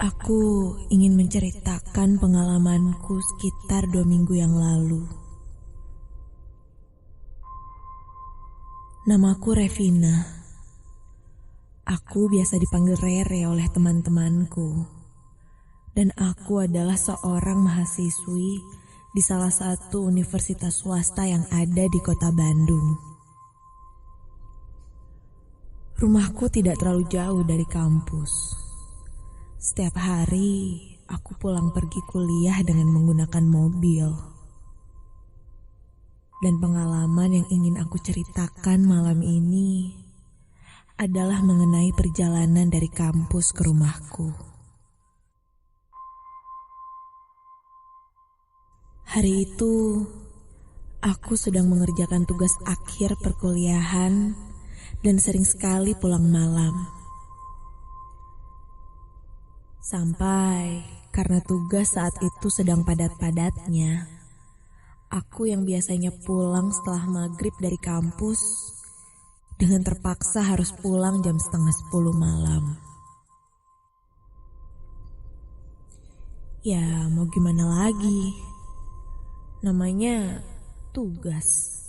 Aku ingin menceritakan pengalamanku sekitar 2 minggu yang lalu. Namaku Revina. Aku biasa dipanggil Rere oleh teman-temanku. Dan aku adalah seorang mahasiswi di salah satu universitas swasta yang ada di kota Bandung. Rumahku tidak terlalu jauh dari kampus. Setiap hari aku pulang pergi kuliah dengan menggunakan mobil. Dan pengalaman yang ingin aku ceritakan malam ini adalah mengenai perjalanan dari kampus ke rumahku. Hari itu, aku sedang mengerjakan tugas akhir perkuliahan dan sering sekali pulang malam. Sampai karena tugas saat itu sedang padat-padatnya, aku yang biasanya pulang setelah maghrib dari kampus, dengan terpaksa harus pulang jam 9:30 malam. Ya, mau gimana lagi? Namanya tugas.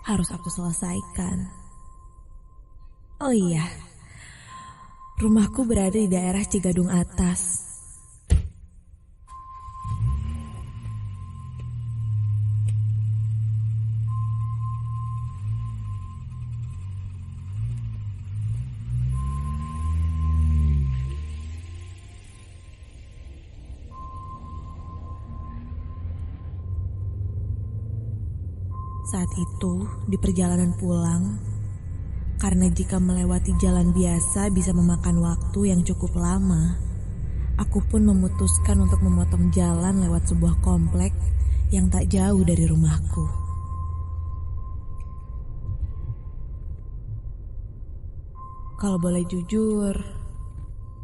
Harus aku selesaikan. Oh iya, rumahku berada di daerah Cigadung Atas. Saat itu, di perjalanan pulang, karena jika melewati jalan biasa bisa memakan waktu yang cukup lama, aku pun memutuskan untuk memotong jalan lewat sebuah komplek yang tak jauh dari rumahku. Kalau boleh jujur,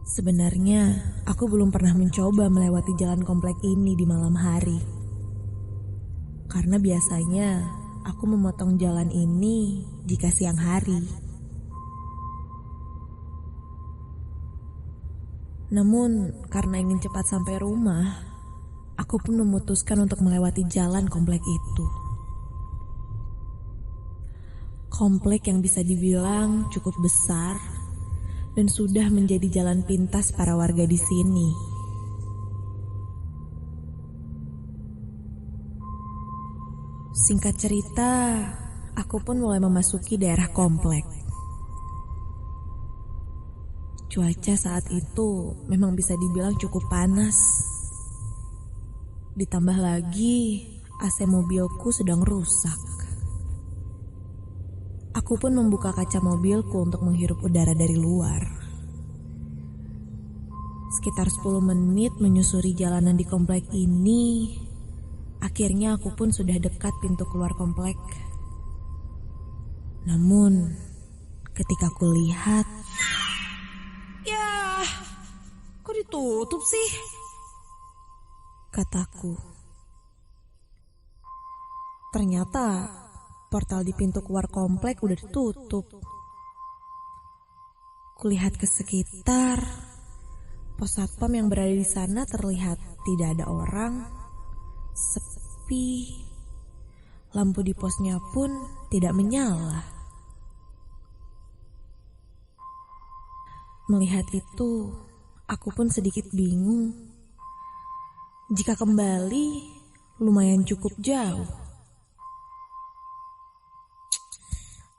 sebenarnya aku belum pernah mencoba melewati jalan komplek ini di malam hari. Karena biasanya aku memotong jalan ini jika siang hari. Namun, karena ingin cepat sampai rumah, aku pun memutuskan untuk melewati jalan komplek itu. Komplek yang bisa dibilang cukup besar dan sudah menjadi jalan pintas para warga di sini. Singkat cerita, aku pun mulai memasuki daerah komplek. Cuaca saat itu memang bisa dibilang cukup panas. Ditambah lagi, AC mobilku sedang rusak. Aku pun membuka kaca mobilku untuk menghirup udara dari luar. Sekitar 10 menit menyusuri jalanan di komplek ini, akhirnya aku pun sudah dekat pintu keluar komplek. Namun, ketika aku lihat, "Ya, kok ditutup sih?" kataku. Ternyata portal di pintu keluar komplek udah ditutup. Kulihat ke sekitar, pos satpam yang berada di sana terlihat tidak ada orang. Sepi. Lampu di posnya pun tidak menyala. Melihat itu, aku pun sedikit bingung. Jika kembali, lumayan cukup jauh.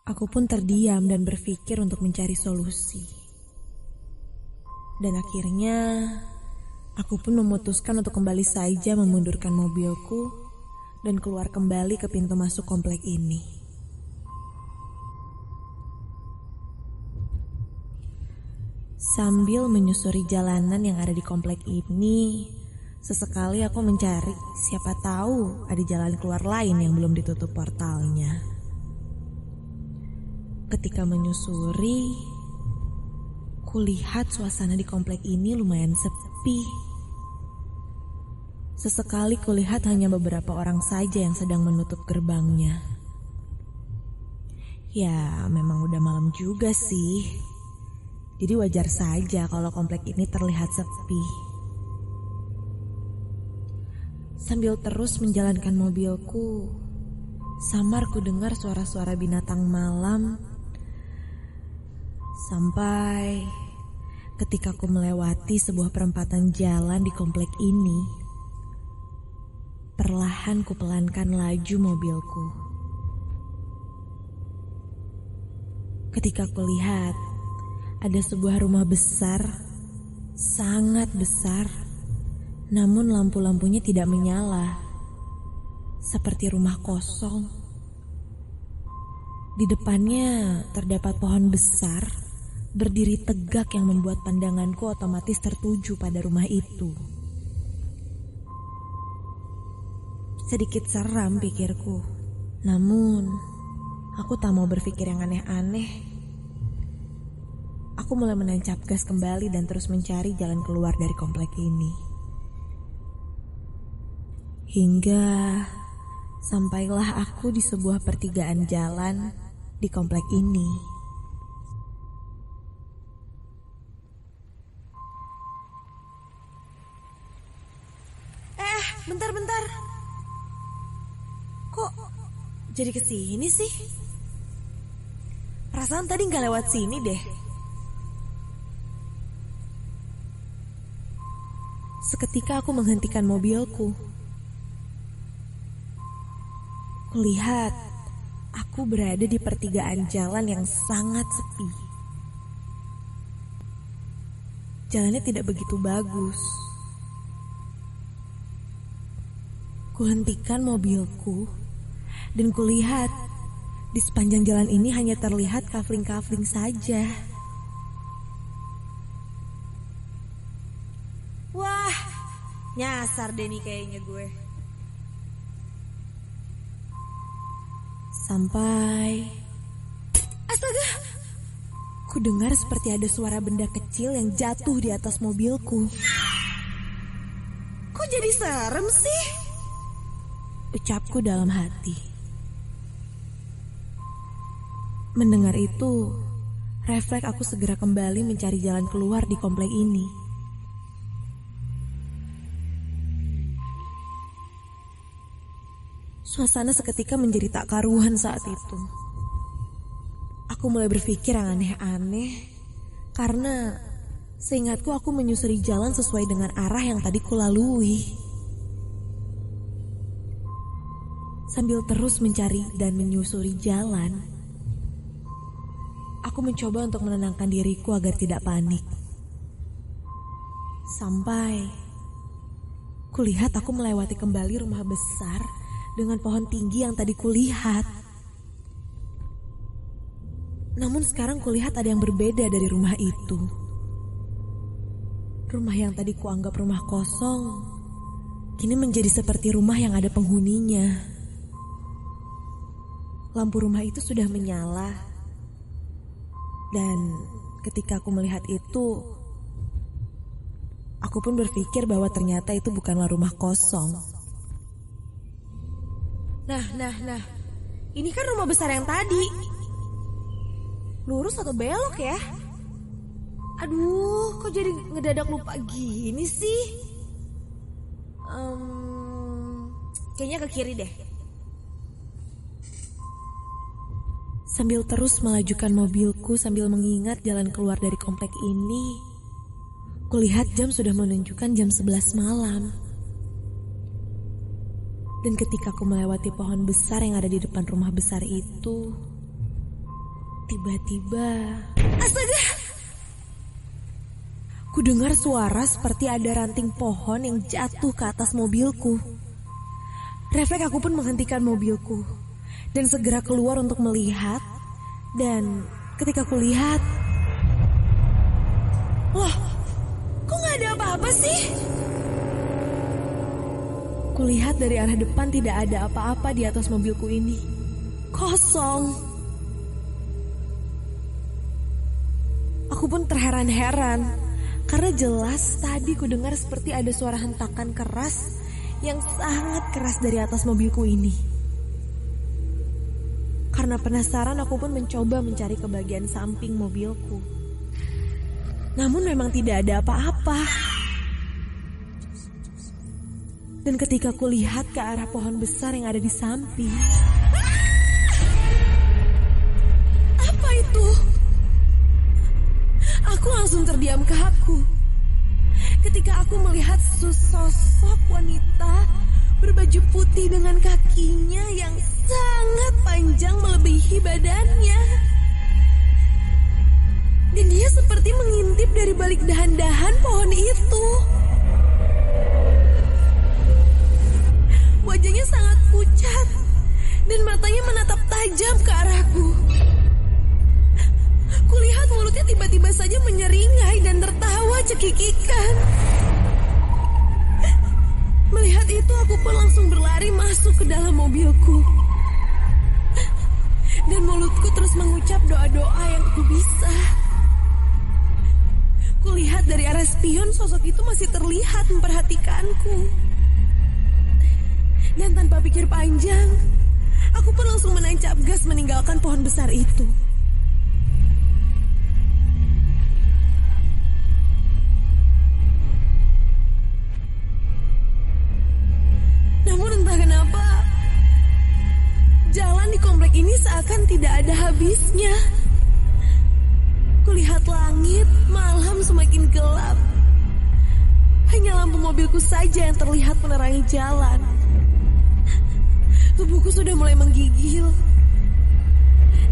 Aku pun terdiam dan berpikir untuk mencari solusi. Dan akhirnya, aku pun memutuskan untuk kembali saja memundurkan mobilku dan keluar kembali ke pintu masuk komplek ini. Sambil menyusuri jalanan yang ada di komplek ini, sesekali aku mencari siapa tahu ada jalan keluar lain yang belum ditutup portalnya. Ketika menyusuri, kulihat suasana di komplek ini lumayan sepi. Sesekali kulihat hanya beberapa orang saja yang sedang menutup gerbangnya. Ya, memang udah malam juga sih. Jadi wajar saja kalau komplek ini terlihat sepi. Sambil terus menjalankan mobilku, samar ku dengar suara-suara binatang malam. Sampai ketika ku melewati sebuah perempatan jalan di komplek ini, perlahan ku pelankan laju mobilku. Ketika ku lihat ada sebuah rumah besar, sangat besar, namun lampu-lampunya tidak menyala, seperti rumah kosong. Di depannya terdapat pohon besar, berdiri tegak yang membuat pandanganku otomatis tertuju pada rumah itu. Sedikit seram pikirku, namun aku tak mau berpikir yang aneh-aneh. Aku mulai menancap gas kembali dan terus mencari jalan keluar dari komplek ini. Hingga sampailah aku di sebuah pertigaan jalan di komplek ini. Bentar. Kok jadi kesini sih? Perasaan tadi gak lewat sini deh. Seketika aku menghentikan mobilku. Kulihat aku berada di pertigaan jalan yang sangat sepi. Jalannya tidak begitu bagus. Kuhentikan mobilku dan kulihat di sepanjang jalan ini hanya terlihat kafling-kafling saja. Wah, nyasar deh nih kayaknya gue. Sampai astaga, ku dengar seperti ada suara benda kecil yang jatuh di atas mobilku. Kok jadi serem sih? Ucapku dalam hati. Mendengar itu, refleks aku segera kembali mencari jalan keluar di komplek ini. Suasana seketika menjadi tak karuan saat itu. Aku mulai berpikir yang aneh-aneh karena seingatku aku menyusuri jalan sesuai dengan arah yang tadi kulalui. Sambil terus mencari dan menyusuri jalan, aku mencoba untuk menenangkan diriku agar tidak panik. Sampai kulihat aku melewati kembali rumah besar dengan pohon tinggi yang tadi kulihat. Namun sekarang kulihat ada yang berbeda dari rumah itu. Rumah yang tadi kuanggap rumah kosong, kini menjadi seperti rumah yang ada penghuninya. Lampu rumah itu sudah menyala. Dan ketika aku melihat itu, aku pun berpikir bahwa ternyata itu bukanlah rumah kosong. Nah. Ini kan rumah besar yang tadi. Lurus atau belok ya? Aduh, kok jadi ngedadak lupa gini sih? Kayaknya ke kiri deh. Sambil terus melajukan mobilku sambil mengingat jalan keluar dari komplek ini, kulihat jam sudah menunjukkan jam 11 malam. Dan ketika aku melewati pohon besar yang ada di depan rumah besar itu, tiba-tiba, astaga! Ku dengar suara seperti ada ranting pohon yang jatuh ke atas mobilku. Refleks aku pun menghentikan mobilku dan segera keluar untuk melihat. Dan ketika ku lihat, loh, kok gak ada apa-apa sih? Kulihat dari arah depan tidak ada apa-apa di atas mobilku ini. Kosong. Aku pun terheran-heran karena jelas tadi ku dengar seperti ada suara hentakan keras yang sangat keras dari atas mobilku ini. Karena penasaran aku pun mencoba mencari ke bagian samping mobilku. Namun memang tidak ada apa-apa. Dan ketika kulihat ke arah pohon besar yang ada di samping, apa itu? Aku langsung terdiam kaku ketika aku melihat sosok wanita berbaju putih dengan kakinya yang sangat panjang melebihi badannya. Dan dia seperti mengintip dari balik dahan-dahan pohon itu. Wajahnya sangat pucat dan matanya menatap tajam ke arahku. Kulihat mulutnya tiba-tiba saja menyeringai dan tertawa cekikikan. Melihat itu aku pun langsung berlari masuk ke dalam mobilku. Dan mulutku terus mengucap doa-doa yang aku bisa. Kulihat dari arah spion sosok itu masih terlihat memperhatikanku. Dan tanpa pikir panjang, aku pun langsung menancap gas meninggalkan pohon besar itu. Namun entah kenapa, jalan di komplek ini seakan tidak ada habisnya. Kulihat langit, malam semakin gelap. Hanya lampu mobilku saja yang terlihat menerangi jalan. Tubuhku sudah mulai menggigil.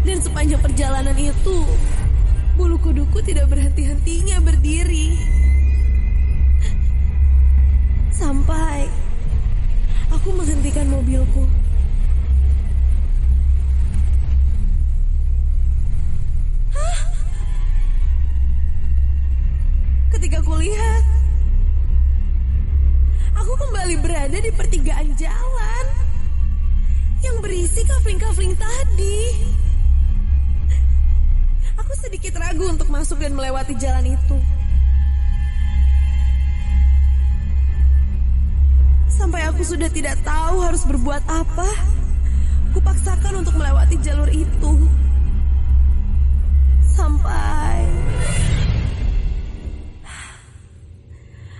Dan sepanjang perjalanan itu, bulu kuduku tidak berhenti-hentinya berdiri. Sampai aku menghentikan mobilku. Hah? Ketika kulihat, aku kembali berada di pertigaan jalan yang berisi kafling-kafling tadi. Aku sedikit ragu untuk masuk dan melewati jalan itu. Sampai aku sudah tidak tahu harus berbuat apa, kupaksakan untuk melewati jalur itu. Sampai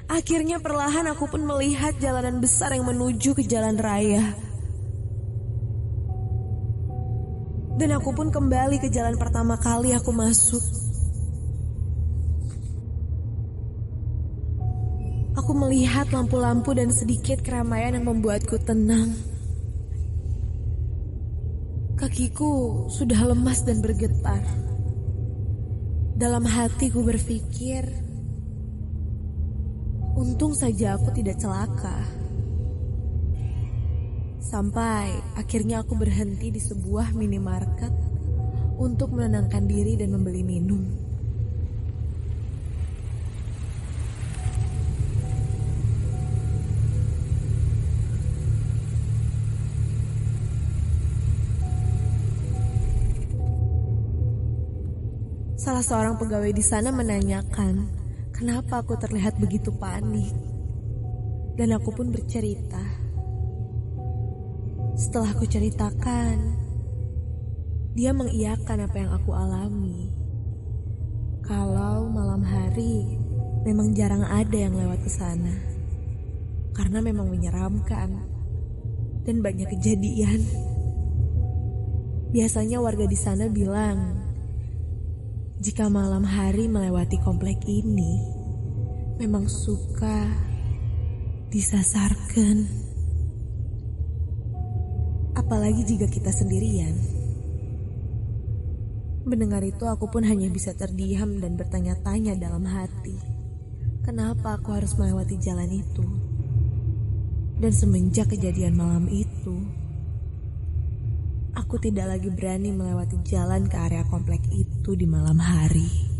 akhirnya perlahan aku pun melihat jalanan besar yang menuju ke jalan raya. Dan aku pun kembali ke jalan pertama kali aku masuk. Aku melihat lampu-lampu dan sedikit keramaian yang membuatku tenang. Kakiku sudah lemas dan bergetar. Dalam hatiku berpikir, untung saja aku tidak celaka. Sampai akhirnya aku berhenti di sebuah minimarket untuk menenangkan diri dan membeli minum. Salah seorang pegawai di sana menanyakan kenapa aku terlihat begitu panik. Dan aku pun bercerita. Setelah aku ceritakan, dia mengiyakan apa yang aku alami. Kalau malam hari memang jarang ada yang lewat ke sana. Karena memang menyeramkan dan banyak kejadian. Biasanya warga di sana bilang, jika malam hari melewati komplek ini, memang suka disasarkan. Apalagi jika kita sendirian. Mendengar itu aku pun hanya bisa terdiam dan bertanya-tanya dalam hati. Kenapa aku harus melewati jalan itu? Dan semenjak kejadian malam itu, aku tidak lagi berani melewati jalan ke area komplek itu di malam hari.